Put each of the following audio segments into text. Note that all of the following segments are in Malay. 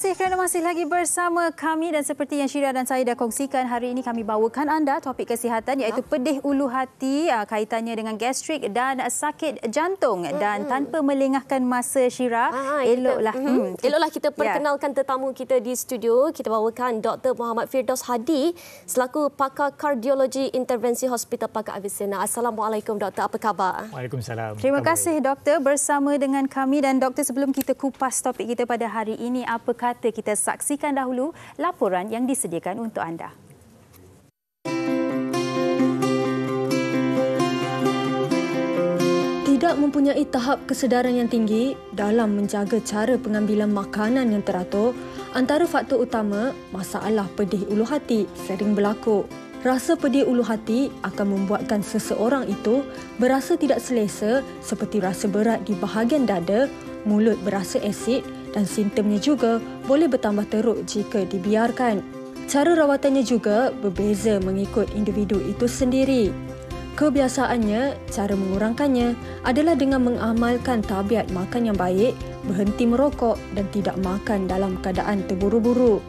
kasih kerana masih lagi bersama kami dan seperti yang Syira dan saya dah kongsikan, hari ini kami bawakan anda topik kesihatan iaitu pedih ulu hati, kaitannya dengan gastrik dan sakit jantung. Dan tanpa melengahkan masa Syira, eloklah kita perkenalkan tetamu kita di studio. Kita bawakan Dr. Muhammad Firdaus Hadi selaku pakar kardiologi intervensi Hospital Pakar Avicenna. Assalamualaikum doktor, apa khabar? Waalaikumsalam. Terima kasih doktor bersama dengan kami. Dan doktor, sebelum kita kupas topik kita pada hari ini, apa kata kita saksikan dahulu laporan yang disediakan untuk anda. Tidak mempunyai tahap kesedaran yang tinggi dalam menjaga cara pengambilan makanan yang teratur, antara faktor utama masalah pedih ulu hati sering berlaku. Rasa pedih ulu hati akan membuatkan seseorang itu berasa tidak selesa seperti rasa berat di bahagian dada, mulut berasa asid dan simptomnya juga boleh bertambah teruk jika dibiarkan. Cara rawatannya juga berbeza mengikut individu itu sendiri. Kebiasaannya, cara mengurangkannya adalah dengan mengamalkan tabiat makan yang baik, berhenti merokok dan tidak makan dalam keadaan terburu-buru.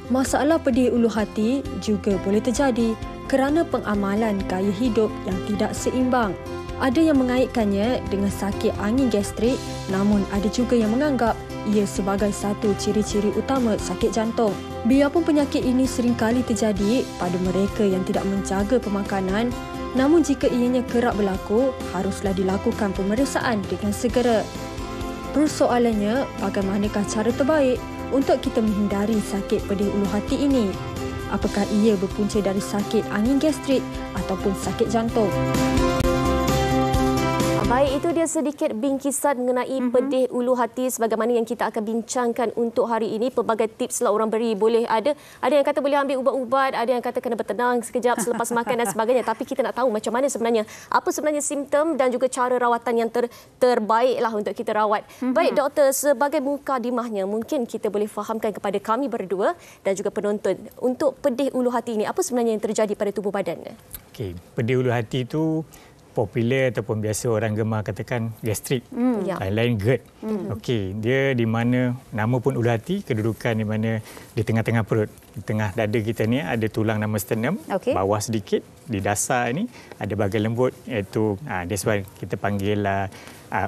Masalah pedih ulu hati juga boleh terjadi kerana pengamalan gaya hidup yang tidak seimbang. Ada yang mengaitkannya dengan sakit angin gastrik, namun ada juga yang menganggap ia sebagai satu ciri-ciri utama sakit jantung. Biarpun penyakit ini seringkali terjadi pada mereka yang tidak menjaga pemakanan, namun jika ianya kerap berlaku, haruslah dilakukan pemeriksaan dengan segera. Persoalannya, bagaimanakah cara terbaik untuk kita menghindari sakit pedih ulu hati ini? Apakah ia berpunca dari sakit angin gastrik ataupun sakit jantung? Baik, itu dia sedikit bingkisan mengenai pedih ulu hati sebagaimana yang kita akan bincangkan untuk hari ini. Pelbagai tips lah orang beri. Boleh ada yang kata boleh ambil ubat-ubat, ada yang kata kena bertenang sekejap selepas makan dan sebagainya. Tapi kita nak tahu macam mana sebenarnya, apa sebenarnya simptom dan juga cara rawatan yang terbaiklah untuk kita rawat. Baik doktor, sebagai mukadimahnya mungkin kita boleh fahamkan kepada kami berdua dan juga penonton untuk pedih ulu hati ini, apa sebenarnya yang terjadi pada tubuh badan? Okey, pedih ulu hati itu popular ataupun biasa orang gemar katakan gastrik, lain GERD. Okey, dia di mana nama pun ulu hati, kedudukan di mana di tengah-tengah perut, di tengah dada kita ni ada tulang nama sternum, bawah sedikit di dasar ni ada bahagian lembut iaitu that's why kita panggil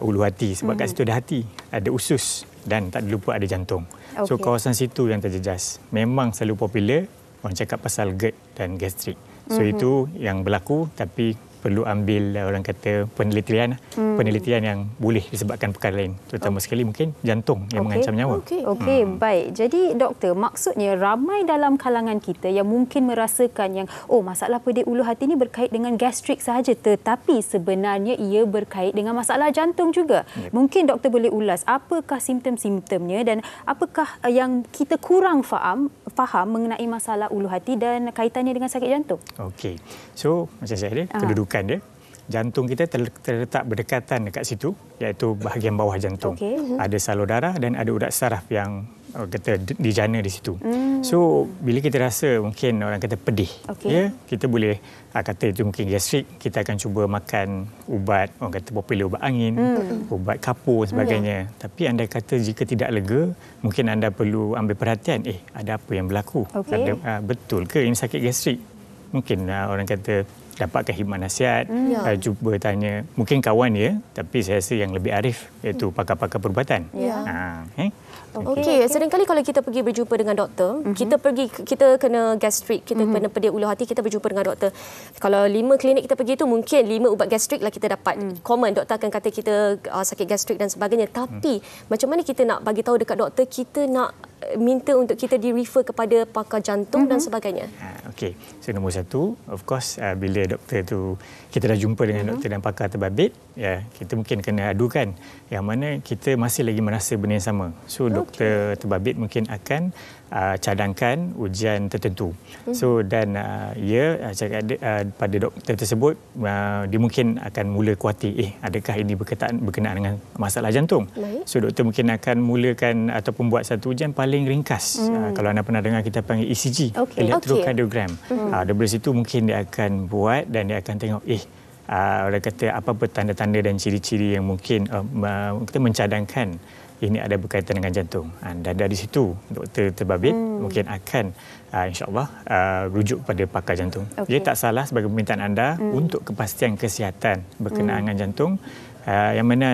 ulu hati sebab kat situ ada hati, ada usus dan tak lupa ada jantung. So kawasan situ yang terjejas. Memang selalu popular orang cakap pasal GERD dan gastrik. So itu yang berlaku, tapi perlu ambil orang kata penelitian yang boleh disebabkan perkara lain, terutama sekali mungkin jantung yang mengancam nyawa. Okey, baik. Jadi doktor, maksudnya ramai dalam kalangan kita yang mungkin merasakan yang masalah pedih ulu hati ini berkait dengan gastrik sahaja, tetapi sebenarnya ia berkait dengan masalah jantung juga. Mungkin doktor boleh ulas apakah simptom-simptomnya dan apakah yang kita kurang faham mengenai masalah ulu hati dan kaitannya dengan sakit jantung? Okey. So macam saya kedudukan dia, jantung kita terletak berdekatan dekat situ, iaitu bahagian bawah jantung. Ada salur darah dan ada urat saraf yang kata dijana di situ. So bila kita rasa mungkin orang kata pedih, kita boleh kata itu mungkin gastrik, kita akan cuba makan ubat, orang kata popular ubat angin, ubat kapur sebagainya. Tapi anda kata jika tidak lega, mungkin anda perlu ambil perhatian, ada apa yang berlaku? Betul ke ini sakit gastrik? Mungkin orang kata dapatkan khidmat nasihat, cuba tanya mungkin kawan dia, tapi saya rasa yang lebih arif iaitu pakar-pakar perubatan. Okey, seringkali kalau kita pergi berjumpa dengan doktor, kita kena gastrik, kita kena pedih ulu hati, kita berjumpa dengan doktor. Kalau 5 klinik kita pergi tu mungkin 5 ubat gastrik lah kita dapat. Common, doktor akan kata kita sakit gastrik dan sebagainya. Tapi macam mana kita nak bagi tahu dekat doktor kita nak minta untuk kita di-refer kepada pakar jantung dan sebagainya? Okey, so nombor satu, of course, bila doktor tu kita dah jumpa dengan doktor dan pakar terbabit, kita mungkin kena adukan yang mana kita masih lagi merasa benda yang sama. So doktor terbabit mungkin akan cadangkan ujian tertentu. So dan pada doktor tersebut dia mungkin akan mula kuati adakah ini berkenaan dengan masalah jantung. So doktor mungkin akan mulakan ataupun buat satu ujian paling ringkas. Kalau anda pernah dengar kita panggil ECG, electrocardiogram. Dari situ mungkin dia akan buat dan dia akan tengok orang kata apa tanda-tanda dan ciri-ciri yang mungkin kita mencadangkan ini ada berkaitan dengan jantung. Dan dari situ doktor terbabit mungkin akan insya-Allah rujuk kepada pakar jantung. Dia tak salah sebagai permintaan anda untuk kepastian kesihatan berkenaan dengan jantung. Yang mana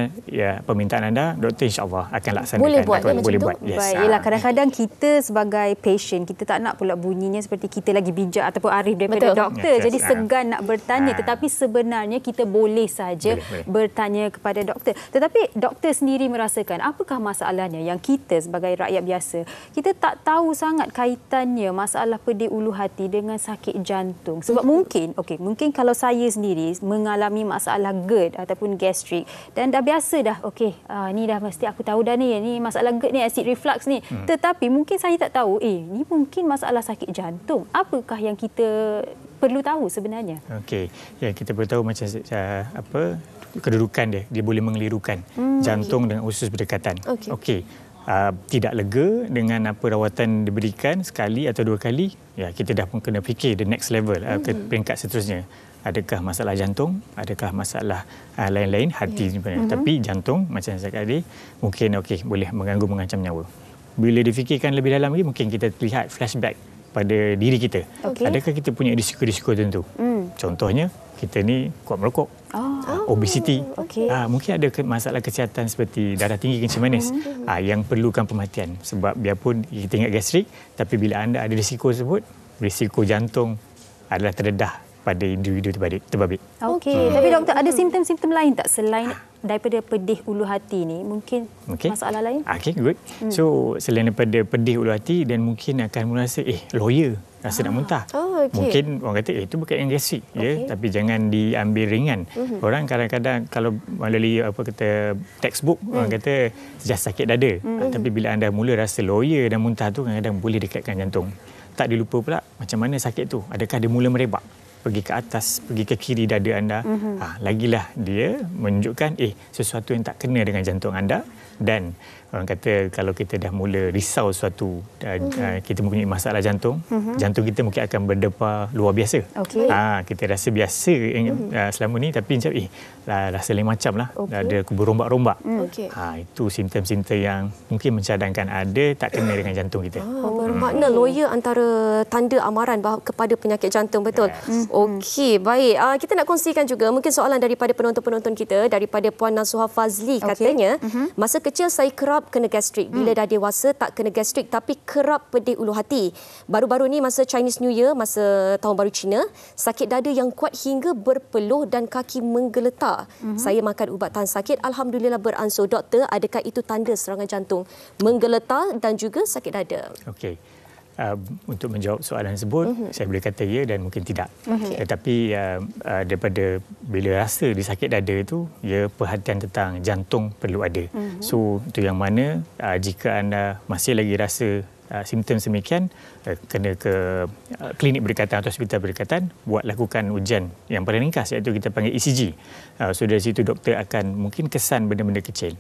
permintaan anda, doktor insya-Allah akan laksanakan. Boleh buat boleh buat. Yes. Baiklah, kadang-kadang kita sebagai patient, kita tak nak pula bunyinya seperti kita lagi bijak ataupun arif daripada doktor. Jadi segan nak bertanya, tetapi sebenarnya kita boleh saja bertanya kepada doktor. Tetapi doktor sendiri merasakan apakah masalahnya yang kita sebagai rakyat biasa, kita tak tahu sangat kaitannya masalah pedih ulu hati dengan sakit jantung. Sebab mungkin kalau saya sendiri mengalami masalah GERD ataupun gastrik, dan dah biasa dah, ni dah mesti aku tahu dah ni masalah GERD ni, acid reflux ni. Tetapi mungkin saya tak tahu, ni mungkin masalah sakit jantung. Apakah yang kita perlu tahu sebenarnya? Kita perlu tahu macam kedudukan dia boleh mengelirukan jantung dengan usus berdekatan. Tidak lega dengan rawatan diberikan sekali atau dua kali, kita dah pun kena fikir the next level, ke peringkat seterusnya. Adakah masalah jantung? Adakah masalah lain-lain hati sebenarnya? Tapi jantung macam saya kata tadi mungkin boleh mengganggu, mengancam nyawa. Bila difikirkan lebih dalam lagi, mungkin kita lihat flashback pada diri kita. Adakah kita punya risiko-risiko tertentu? Contohnya kita ni kuat merokok, obesiti, mungkin ada masalah kesihatan seperti darah tinggi, kencing manis, yang perlukan perhatian. Sebab biarpun kita ingat gastrik, tapi bila anda ada risiko tersebut, risiko jantung adalah terdedah pada individu terbabit. Tapi doktor, ada simptom-simptom lain tak selain daripada pedih ulu hati ni? Mungkin masalah lain? Good. So selain daripada pedih ulu hati, dan mungkin akan merasa lawyer, rasa nak muntah. Mungkin orang kata itu berkaitan dengan gastrik, tapi jangan diambil ringan. Orang kadang-kadang kalau melalui textbook, orang kata just sakit dada. Tapi bila anda mula rasa lawyer dan muntah tu, kadang-kadang boleh dekatkan jantung. Tak dilupa pula macam mana sakit tu. Adakah dia mula merebak, pergi ke atas, pergi ke kiri dada anda, lagilah dia menunjukkan sesuatu yang tak kena dengan jantung anda. Dan orang kata kalau kita dah mula risau suatu, kita mempunyai masalah jantung, jantung kita mungkin akan berdebar luar biasa. Kita rasa biasa selama ni, tapi rasa lain macam lah, ada berombak-rombak. Itu simptom-simptom yang mungkin mencadangkan ada tak kena dengan jantung kita. Bermakna lawyer antara tanda amaran kepada penyakit jantung, betul? Baik. Kita nak kongsikan juga mungkin soalan daripada penonton-penonton kita, daripada Puan Nasuha Fazli. Katanya, masa kecil saya kerap kena gastrik. Bila dah dewasa tak kena gastrik, tapi kerap pedih ulu hati. Baru-baru ni masa Chinese New Year, masa Tahun Baru Cina, sakit dada yang kuat hingga berpeluh dan kaki menggeletar. Saya makan ubat tahan sakit, alhamdulillah beransur. Doktor, adakah itu tanda serangan jantung? Menggeletar dan juga sakit dada. Untuk menjawab soalan tersebut, saya boleh kata ya dan mungkin tidak. Tetapi daripada bila rasa di sakit dada itu, perhatian tentang jantung perlu ada. So itu yang mana jika anda masih lagi rasa simptom semikian, kena ke klinik berdekatan atau hospital berdekatan, lakukan ujian yang paling ringkas, iaitu kita panggil ECG. So dari situ doktor akan mungkin kesan benda-benda kecil.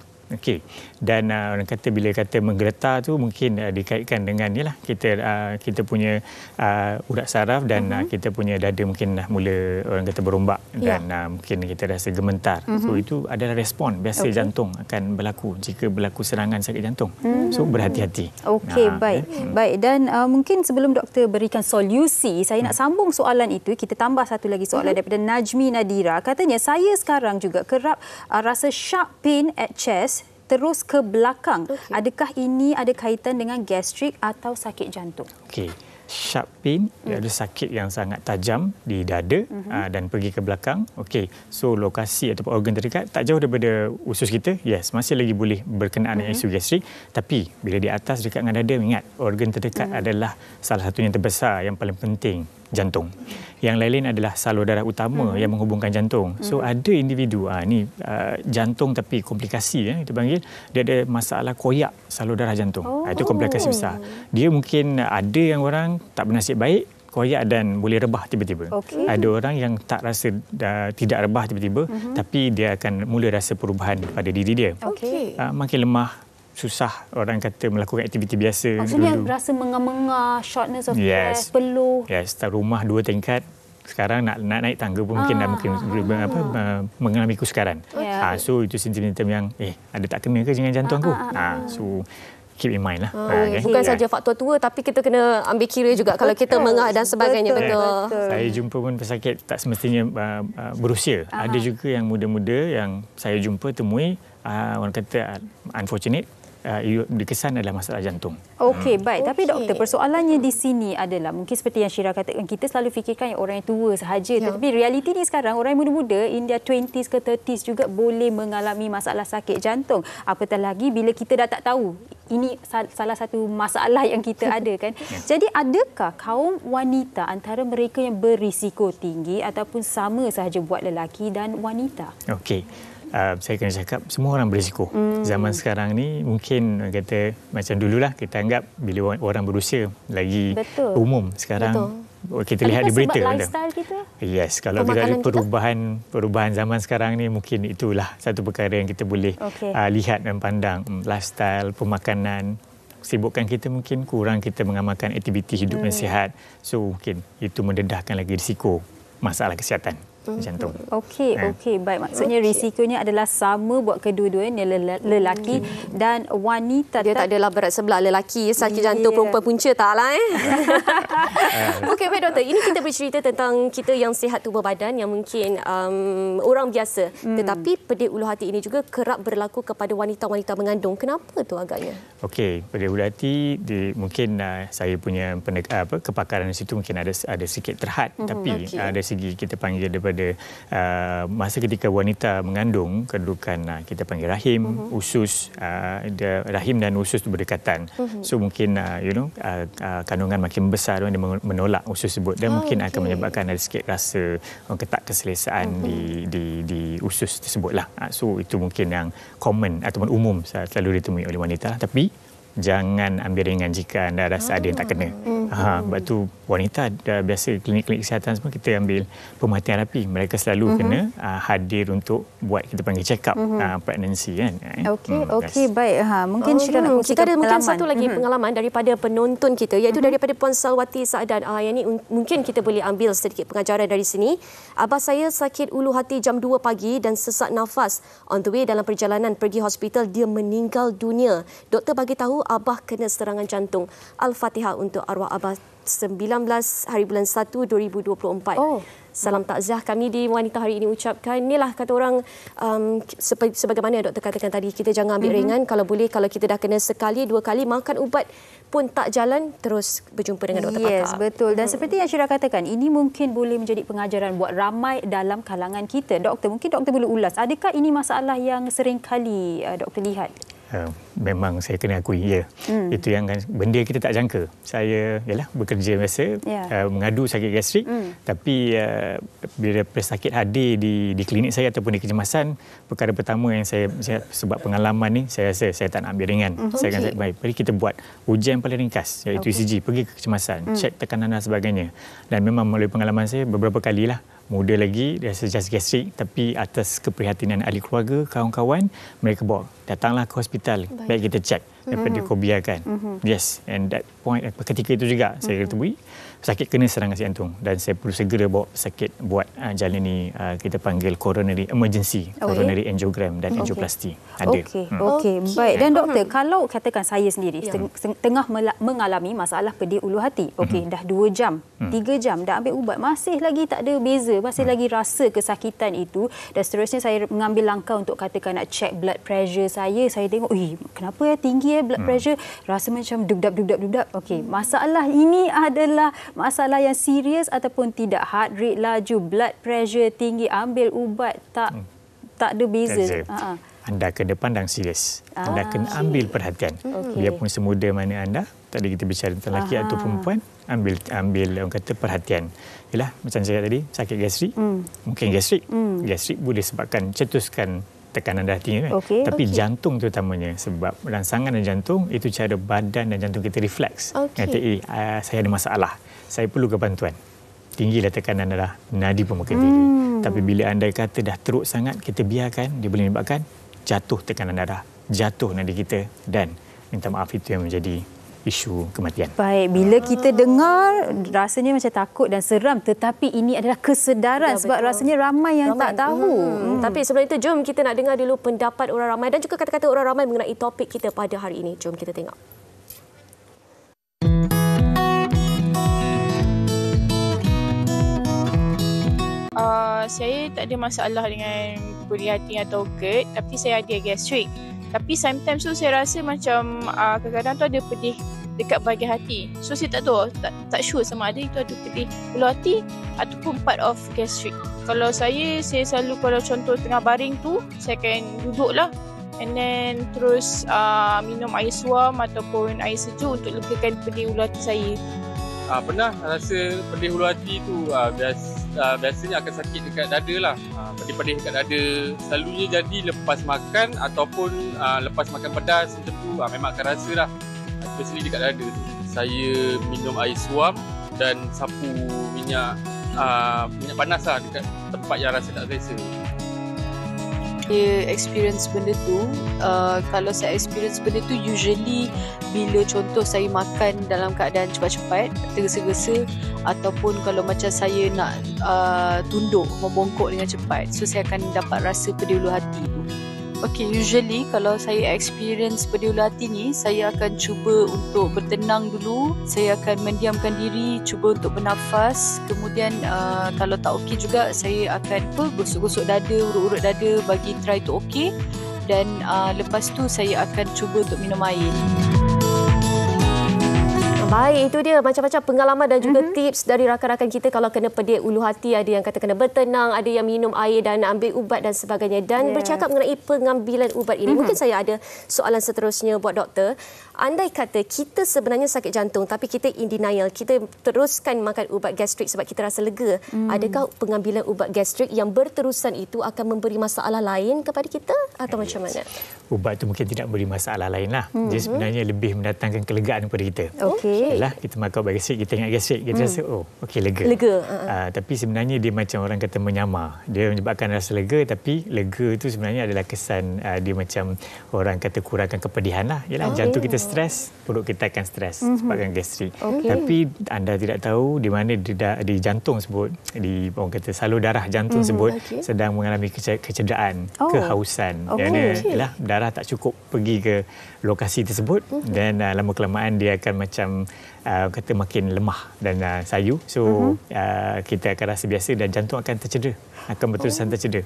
Dan orang kata bila kata menggeletar tu mungkin dikaitkan dengan kita punya urat saraf dan kita punya dada mungkin dah mula orang kata berombak dan mungkin kita rasa gemetar. So itu adalah respon biasa jantung akan berlaku jika berlaku serangan sakit jantung. So berhati-hati. Baik. Dan mungkin sebelum doktor berikan solusi, saya nak sambung soalan itu. Kita tambah satu lagi soalan daripada Najmi Nadira. Katanya, saya sekarang juga kerap rasa sharp pain at chest terus ke belakang. Adakah ini ada kaitan dengan gastrik atau sakit jantung? Sharp pain adalah sakit yang sangat tajam di dada dan pergi ke belakang. So lokasi ataupun organ terdekat tak jauh daripada usus kita. Masih lagi boleh berkenaan dengan isu gastrik. Tapi bila di atas dekat dengan dada, ingat organ terdekat adalah salah satu yang terbesar, yang paling penting, jantung. Yang lain adalah salur darah utama yang menghubungkan jantung. So ada individu jantung tapi komplikasi, kita panggil dia ada masalah koyak salur darah jantung. Itu komplikasi besar. Dia mungkin ada yang orang tak bernasib baik, koyak dan boleh rebah tiba-tiba. Ada orang yang tak rasa tidak rebah tiba-tiba, tapi dia akan mula rasa perubahan pada diri dia. Makin lemah, susah orang kata melakukan aktiviti biasa. Maksudnya dulu rasa mengah-mengah, shortness of breath, peluh. Rumah 2 tingkat, sekarang nak naik tangga pun mungkin mengalami kesukaran. So itu simptom yang ada tak kena ke dengan jantung aku. So keep in mind lah. Bukan saja faktor tua, tapi kita kena ambil kira juga kalau kita mengah dan sebagainya. Betul. Saya jumpa pun pesakit tak semestinya berusia. Ada juga yang muda-muda yang saya jumpa temui, orang kata unfortunate, dikesan adalah masalah jantung. Okey, baik. Tapi doktor, persoalannya di sini adalah mungkin seperti yang Syira katakan, kita selalu fikirkan yang orang yang tua sahaja. Tetapi realiti ni sekarang, orang yang muda-muda, in their 20s ke 30s juga boleh mengalami masalah sakit jantung. Apatah lagi bila kita dah tak tahu. Ini salah satu masalah yang kita ada kan. Jadi adakah kaum wanita antara mereka yang berisiko tinggi ataupun sama sahaja buat lelaki dan wanita? Okey. Saya kena cakap semua orang berisiko. Zaman sekarang ni mungkin kata macam dululah kita anggap bila orang berusia lagi umum. Sekarang kita lihat di berita. Sebab lifestyle kita? Yes, kalau kita ada perubahan zaman sekarang ni mungkin itulah satu perkara yang kita boleh lihat dan pandang. Lifestyle, pemakanan, kesibukan kita mungkin kurang, kita mengamalkan aktiviti hidup yang sihat. So mungkin itu mendedahkan lagi risiko masalah kesihatan jantung. Okey, baik. Maksudnya risikonya adalah sama buat kedua-duanya, lelaki dan wanita. Dia tak adalah berat sebelah, lelaki sakit jantung, perempuan punca taklah. Okey, baik doktor. Ini kita bercerita tentang kita yang sihat tubuh badan yang mungkin orang biasa. Tetapi pedih ulu hati ini juga kerap berlaku kepada wanita-wanita mengandung. Kenapa tu agaknya? Okey, pedih ulu hati mungkin saya punya kepakaran di situ mungkin ada sikit terhad, tapi dari segi kita panggil daripada masa ketika wanita mengandung, kedudukan kita panggil rahim, usus, rahim dan usus itu berdekatan. So mungkin kandungan makin besar, dia menolak usus tersebut dan mungkin akan menyebabkan ada sikit rasa ketak keselesaan di usus tersebutlah. So itu mungkin yang common ataupun umum selalu ditemui oleh wanita. Tapi jangan ambil ringan jika anda rasa ada yang tak kena. Sebab tu wanita biasa klinik-klinik kesihatan semua kita ambil pemerhatian rapi. Mereka selalu kena hadir untuk buat kita panggil check up pregnancy kan. Okey, baik. Mungkin Syira nak kongsikan kita ada pengalaman. Mungkin satu lagi pengalaman daripada penonton kita, iaitu daripada Puan Salwati Saadan. Yang ini mungkin kita boleh ambil sedikit pengajaran dari sini. Abah saya sakit ulu hati jam 2 pagi dan sesak nafas. On the way dalam perjalanan pergi hospital, dia meninggal dunia. Doktor bagi tahu abah kena serangan jantung. Al-Fatihah untuk arwah abah 19 hari bulan 1 2024. Salam takziah kami di Wanita Hari ini ucapkan. Inilah kata orang, sebagaimana doktor katakan tadi, kita jangan ambil ringan. Kalau boleh, kalau kita dah kena sekali, 2 kali, makan ubat pun tak jalan, terus berjumpa dengan doktor pakar. Yes, betul. Dan seperti yang Syira katakan, ini mungkin boleh menjadi pengajaran buat ramai dalam kalangan kita. Doktor, mungkin doktor boleh ulas. Adakah ini masalah yang sering kali doktor lihat? Memang saya kena akui, itu yang benda kita tak jangka. Saya bekerja biasa, mengadu sakit gastrik, tapi bila pesakit hadir di klinik saya ataupun di kecemasan, perkara pertama yang saya sebab pengalaman ni, saya rasa saya tak nak ambil ringan. Saya akan baik, mari kita buat ujian paling ringkas, iaitu ECG, pergi ke kecemasan, cek tekanan dan sebagainya. Dan memang melalui pengalaman saya beberapa kalilah, muda lagi, dia rasa gastrik, tapi atas keprihatinan ahli keluarga, kawan-kawan, mereka bawa, datanglah ke hospital, baik kita cek daripada kau biarkan. Yes, and that point, ketika itu juga saya temui sakit kena serangan jantung dan saya perlu segera bawa sakit buat jalani kita panggil coronary emergency, coronary angiogram dan angioplasty. Ada. Okey, baik. Dan doktor, kalau katakan saya sendiri tengah mengalami masalah pedih ulu hati, dah 2 jam, 3 jam dah ambil ubat, masih lagi tak ada beza, masih lagi rasa kesakitan itu, dan seterusnya saya mengambil langkah untuk katakan nak check blood pressure saya tengok, kenapa tinggi blood pressure, rasa macam dugdap. Okey, masalah ini adalah masalah yang serius ataupun tidak? Heart rate laju, blood pressure tinggi, ambil ubat tak ada beza. Anda kena pandang serius. Anda kena ambil perhatian. Biarpun semuda mana anda, tadi kita bicara tentang lelaki atau perempuan, ambil orang kata perhatian. Yalah, macam saya tadi, sakit gastrik, mungkin gastrik boleh sebabkan cetuskan tekanan darah tinggi kan. Tapi jantung terutamanya, sebab rangsangan dan jantung itu cara badan dan jantung kita refleks. Kata saya ada masalah, saya perlukan bantuan. Tinggilah tekanan darah, nadi pun makin tinggi. Tapi bila anda kata dah teruk sangat, kita biarkan, dia boleh menyebabkan jatuh tekanan darah, jatuh nadi kita, dan minta maaf itu yang menjadi isu kematian. Baik, bila kita dengar rasanya macam takut dan seram, tetapi ini adalah kesedaran sebab rasanya ramai yang tak tahu. Tapi sebelum itu, jom kita nak dengar dulu pendapat orang ramai dan juga kata-kata orang ramai mengenai topik kita pada hari ini. Jom kita tengok. Saya tak ada masalah dengan pedih hati atau GERD, tapi saya ada gastrik. Tapi sometimes tu saya rasa macam kadang-kadang tu ada pedih dekat bahagian hati. So saya tak tahu, tak sure sama ada itu ada pedih ulu hati ataupun part of gastrik. Kalau saya selalu kalau contoh tengah baring tu, saya akan duduklah and then terus minum air suam ataupun air sejuk untuk legakan pedih ulu hati saya. Pernah rasa pedih ulu hati tu biasanya akan sakit dekat dada lah. Pedih-pedih dekat dada selalunya jadi lepas makan ataupun lepas makan pedas macam tu memang akan rasa lah. Especially dekat dada tu. Saya minum air suam dan sapu minyak panas lah dekat tempat yang rasa tak selesa. Saya experience benda tu, kalau saya experience benda tu usually bila contoh saya makan dalam keadaan cepat-cepat, tergesa-gesa, ataupun kalau macam saya nak tunduk, membongkok dengan cepat, so saya akan dapat rasa pedih ulu hati tu. Okay, usually kalau saya experience pedih ulu hati ni, saya akan cuba untuk bertenang dulu. Saya akan mendiamkan diri, cuba untuk bernafas. Kemudian kalau tak okey juga, saya akan gosok-gosok dada, urut-urut dada bagi try to okey. Dan lepas tu saya akan cuba untuk minum air. Baik, itu dia macam-macam pengalaman dan juga tips dari rakan-rakan kita kalau kena pedih ulu hati. Ada yang kata kena bertenang, ada yang minum air dan ambil ubat dan sebagainya. Dan bercakap mengenai pengambilan ubat ini, mungkin saya ada soalan seterusnya buat doktor. Andai kata kita sebenarnya sakit jantung tapi kita in denial, kita teruskan makan ubat gastrik sebab kita rasa lega. Adakah pengambilan ubat gastrik yang berterusan itu akan memberi masalah lain kepada kita atau macam mana? Ubat itu mungkin tidak beri masalah lain lah. Dia sebenarnya lebih mendatangkan kelegaan kepada kita. Yalah, kita makan ubat gastrik, kita ingat gastrik, kita rasa okey lega. Tapi sebenarnya dia macam orang kata menyamar. Dia menyebabkan rasa lega, tapi lega itu sebenarnya adalah kesan dia macam orang kata kurangkan kepedihan lah. Yalah, jantung kita stres, perut kita akan stres sebabkan gastrik. Tapi anda tidak tahu di mana di jantung sebut, di orang kata salur darah jantung sebut sedang mengalami kecederaan, kehausan. Yalah, darah tak cukup pergi ke lokasi tersebut dan lama kelamaan dia akan macam kata makin lemah dan sayu. So kita akan rasa biasa dan jantung akan tercedera, akan berterusan tercedera.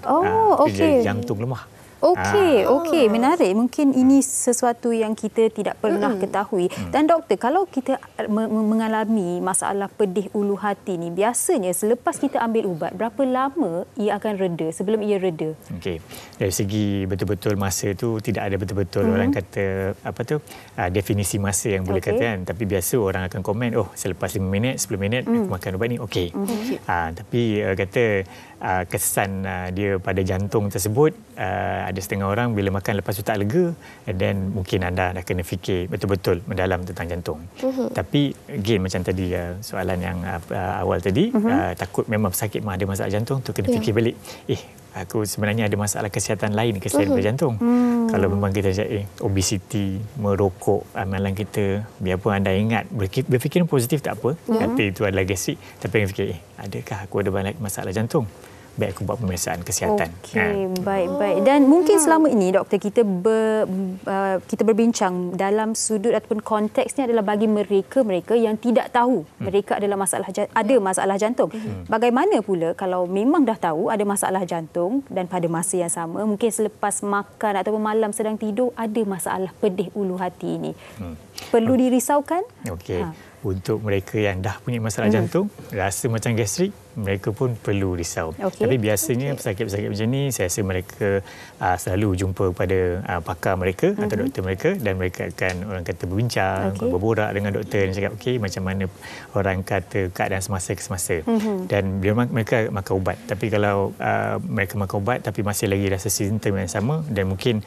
Jantung lemah. Okey, menarik. Mungkin ini sesuatu yang kita tidak pernah ketahui. Dan doktor, kalau kita mengalami masalah pedih ulu hati ni, biasanya selepas kita ambil ubat, berapa lama ia akan reda, sebelum ia reda? Okey. Dari segi betul-betul masa tu tidak ada betul-betul orang kata definisi masa yang boleh katakan, tapi biasa orang akan komen selepas 5 minit, 10 minit aku makan ubat ni okey. Tapi kata kesan dia pada jantung tersebut, ada setengah orang bila makan lepas tu tak lega, dan mungkin anda dah kena fikir betul-betul mendalam tentang jantung. Tapi again macam tadi soalan yang awal tadi, takut memang sakit ada masalah jantung tu, kena fikir balik, aku sebenarnya ada masalah kesihatan lain selain jantung. Kalau memang kita obesiti, merokok, amalan kita, biarpun anda ingat berfikir positif tak apa, kata itu adalah gastrik, tapi fikir adakah aku ada masalah jantung? Baik aku buat pemeriksaan kesihatan. Okey, baik. Dan mungkin selama ini doktor kita kita berbincang dalam sudut ataupun konteksnya adalah bagi mereka yang tidak tahu mereka adalah ada masalah jantung. Bagaimana pula kalau memang dah tahu ada masalah jantung dan pada masa yang sama mungkin selepas makan ataupun malam sedang tidur ada masalah pedih ulu hati ini. Perlu dirisaukan? Okey. Untuk mereka yang dah punya masalah jantung, rasa macam gastrik, mereka pun perlu risau. Tapi biasanya pesakit-pesakit macam ni, saya rasa mereka selalu jumpa pada pakar mereka atau doktor mereka, dan mereka akan orang kata berbincang, berborak dengan doktor dan cakap macam mana orang kata keadaan semasa ke semasa. Dan mereka makan ubat. Tapi kalau mereka makan ubat tapi masih lagi rasa simptom yang sama, dan mungkin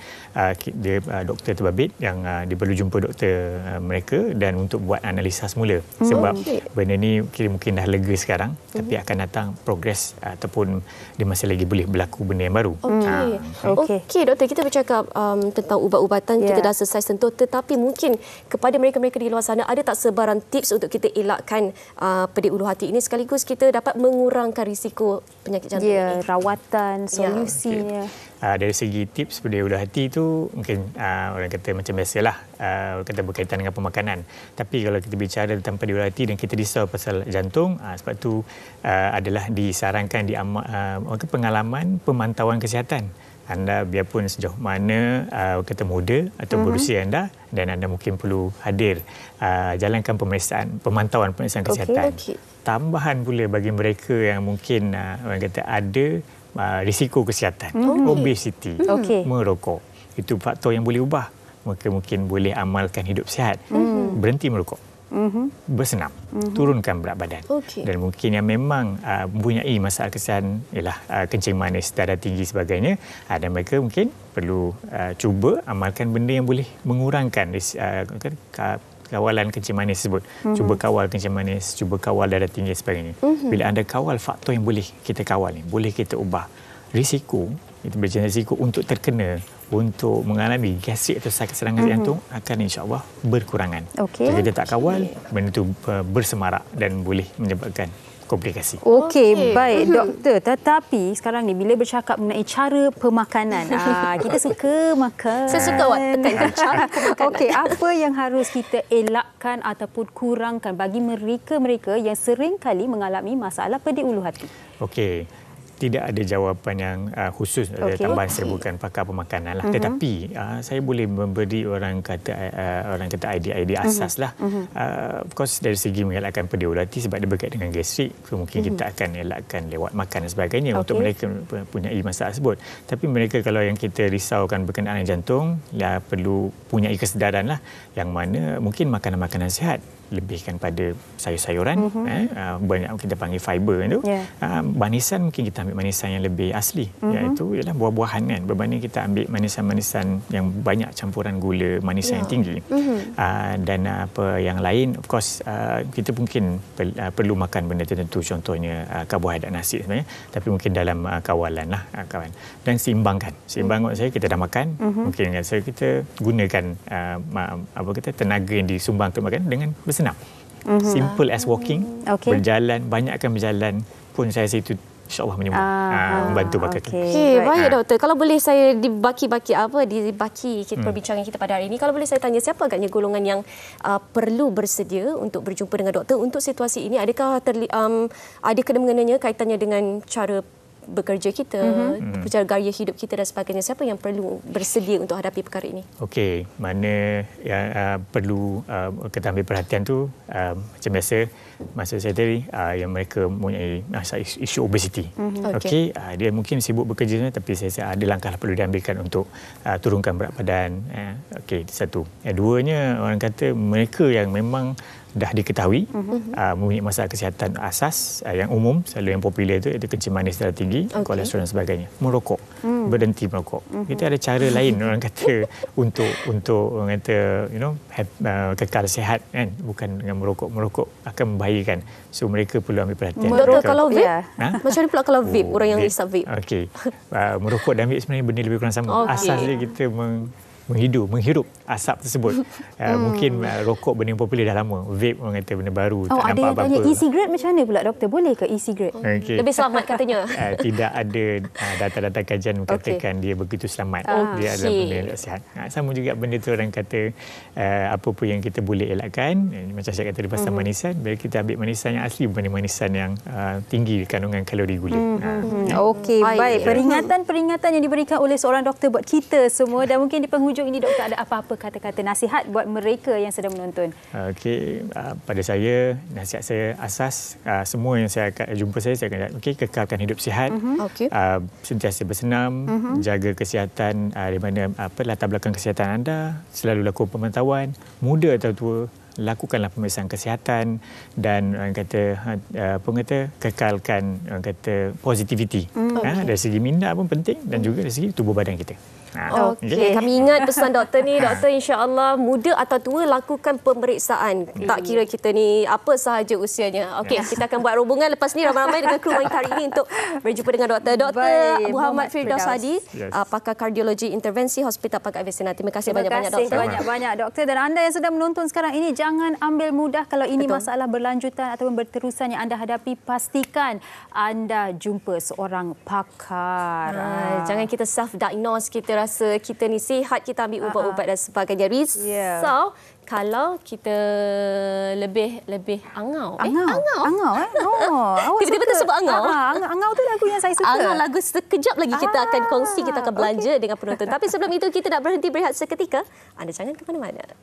doktor terbabit yang dia perlu jumpa doktor mereka dan untuk buat analisa semula. Sebab benda ni mungkin dah lega sekarang, tapi akan datang progres ataupun dia masih lagi boleh berlaku benda yang baru. Okey, doktor, kita bercakap tentang ubat-ubatan, kita dah selesai sentuh, tetapi mungkin kepada mereka-mereka di luar sana, ada tak sebarang tips untuk kita elakkan pedih ulu hati ini sekaligus kita dapat mengurangkan risiko penyakit jantung ini? Rawatan, solusinya. Dari segi tips pedih ulu hati itu mungkin orang kata macam biasalah, orang kata berkaitan dengan pemakanan. Tapi kalau kita bicara tentang pedih ulu hati dan kita risau pasal jantung, sebab tu adalah disarankan pengalaman pemantauan kesihatan. Anda biarpun sejauh mana kata muda atau berusia anda, dan anda mungkin perlu hadir jalankan pemantauan pemeriksaan kesihatan. Tambahan pula bagi mereka yang mungkin orang kata ada risiko kesihatan, obesiti, merokok. Itu faktor yang boleh ubah. Maka mungkin boleh amalkan hidup sihat. Berhenti merokok. Bersenam, turunkan berat badan. Dan mungkin yang memang mempunyai masalah kesihatan ialah kencing manis, darah tinggi sebagainya, dan mereka mungkin perlu cuba amalkan benda yang boleh mengurangkan kawalan kencing manis tersebut. Cuba kawal kencing manis, cuba kawal darah tinggi sebagainya. Bila anda kawal faktor yang boleh kita kawal ni, boleh kita ubah. Risiko, itu berjaya risiko untuk terkena, untuk mengalami gastrik atau sakit serangan jantung akan insya-Allah berkurangan. Jika kita tak kawal, benda itu bersemarak dan boleh menyebabkan komplikasi. Okey, baik doktor. Tetapi sekarang ni bila bercakap mengenai cara pemakanan, kita suka makan. Saya suka tekankan cara pemakanan. Okey, apa yang harus kita elakkan ataupun kurangkan bagi mereka-mereka yang sering kali mengalami masalah pedih ulu hati? Okey. Tidak ada jawapan yang khusus, tambahan saya bukan pakar pemakanan lah. Tetapi saya boleh memberi orang kata idea asas lah. Of course dari segi mengelakkan pedih ulu hati sebab dia berkait dengan gastrik, mungkin kita akan elakkan lewat makan dan sebagainya untuk mereka mempunyai masalah tersebut. Tapi mereka kalau yang kita risaukan berkenaan jantung, perlu punyai kesedaran lah, yang mana mungkin makanan-makanan sihat, lebihkan pada sayur-sayuran, banyak kita panggil fiber itu. Manisan mungkin kita ambil manisan yang lebih asli, iaitu ialah buah-buahan kan, berbanding kita ambil manisan-manisan yang banyak campuran gula, manisan yang tinggi. Dan apa yang lain, of course kita mungkin perlu makan benda tertentu, contohnya karbohidrat nasi sebenarnya, tapi mungkin dalam kawalan lah kawan. Dan seimbangkan. Seimbang maksud saya kita dah makan, mungkin dengan saya kita gunakan tenaga yang disumbang untuk makan dengan bersenam. Simple as walking, berjalan, banyakkan berjalan pun saya rasa itu insya-Allah membantu bakal kita. Baik doktor, kalau boleh saya dibaki kita perbincangan kita pada hari ini, kalau boleh saya tanya, siapa agaknya golongan yang perlu bersedia untuk berjumpa dengan doktor untuk situasi ini? Adakah ada kena-mengenanya kaitannya dengan cara bekerja kita, gaya hidup kita dan sebagainya? Siapa yang perlu bersedia untuk hadapi perkara ini? Okey, mana yang perlu kita ambil perhatian tu, macam biasa maksud saya tadi, yang mereka mempunyai isu obesiti. Okey, dia mungkin sibuk bekerja tapi saya ada langkah perlu diambilkan untuk turunkan berat badan. Okey, satu. Yang duanya, orang kata mereka yang memang dah diketahui mempunyai masalah kesihatan asas yang umum, selalu yang popular itu iaitu kencing manis, darah tinggi, kolesterol dan sebagainya. Merokok, berhenti merokok. Kita ada cara lain orang kata untuk orang kata kekal sihat kan, bukan dengan merokok. Merokok akan membahayakan. So mereka perlu ambil perhatian. Doktor, kalau vape, macam mana pula kalau vape, orang yang hisap vape? Okey. Merokok dan vape sebenarnya benda lebih kurang sama. Asas dia kita menghirup asap tersebut. Mungkin rokok benda yang popular dah lama. Vape orang kata benda baru. Tak nampak apa-apa. Ada yang tanya e-cigarette macam mana pula doktor? Boleh ke e-cigarette? Lebih selamat katanya. Tidak ada data-data kajian mengatakan dia begitu selamat. Dia adalah benda yang sihat. Sama juga benda tu orang kata apa-apa yang kita boleh elakkan. Macam saya kata di pasal manisan, bila kita ambil manisan yang asli berbanding manisan yang tinggi kandungan kalori gula. Okey, baik. Peringatan yang diberikan oleh seorang doktor buat kita semua, dan mungkin di penghujung ini doktor ada apa-apa kata-kata nasihat buat mereka yang sedang menonton? Okey, pada saya, nasihat saya asas, semua yang saya akan jumpa saya akan kekalkan hidup sihat, sentiasa bersenam, jaga kesihatan di mana latar belakang kesihatan anda, selalu lakukan pemantauan, muda atau tua, lakukanlah pemeriksaan kesihatan, dan orang kata kekalkan orang kata positivity. Dari segi minda pun penting, dan juga dari segi tubuh badan kita. Okey, kami ingat pesan doktor ni. Doktor insya-Allah muda atau tua lakukan pemeriksaan. Tak kira kita ni apa sahaja usianya. Okey, kita akan buat rombongan lepas ni ramai-ramai dengan kru wanita hari ini untuk berjumpa dengan doktor. Dr. Muhammad Firdaus Hadi, pakar kardiologi intervensi Hospital Pakat Vesina. Terima kasih banyak-banyak doktor. Terima kasih banyak-banyak doktor. Dan anda yang sedang menonton sekarang ini, jangan ambil mudah kalau ini masalah berlanjutan ataupun berterusan yang anda hadapi. Pastikan anda jumpa seorang pakar. Jangan kita self-diagnose, kita rasa kita ni sihat, kita ambil ubat-ubat dan sebagainya. Risau kalau kita lebih angau. Angau. Tiba-tiba tersebut angau. Angau tu lagu yang saya suka. Angau lagu sekejap lagi kita akan kongsi, kita akan belanja dengan penonton. Tapi sebelum itu kita nak berhenti berehat seketika. Anda jangan ke mana-mana.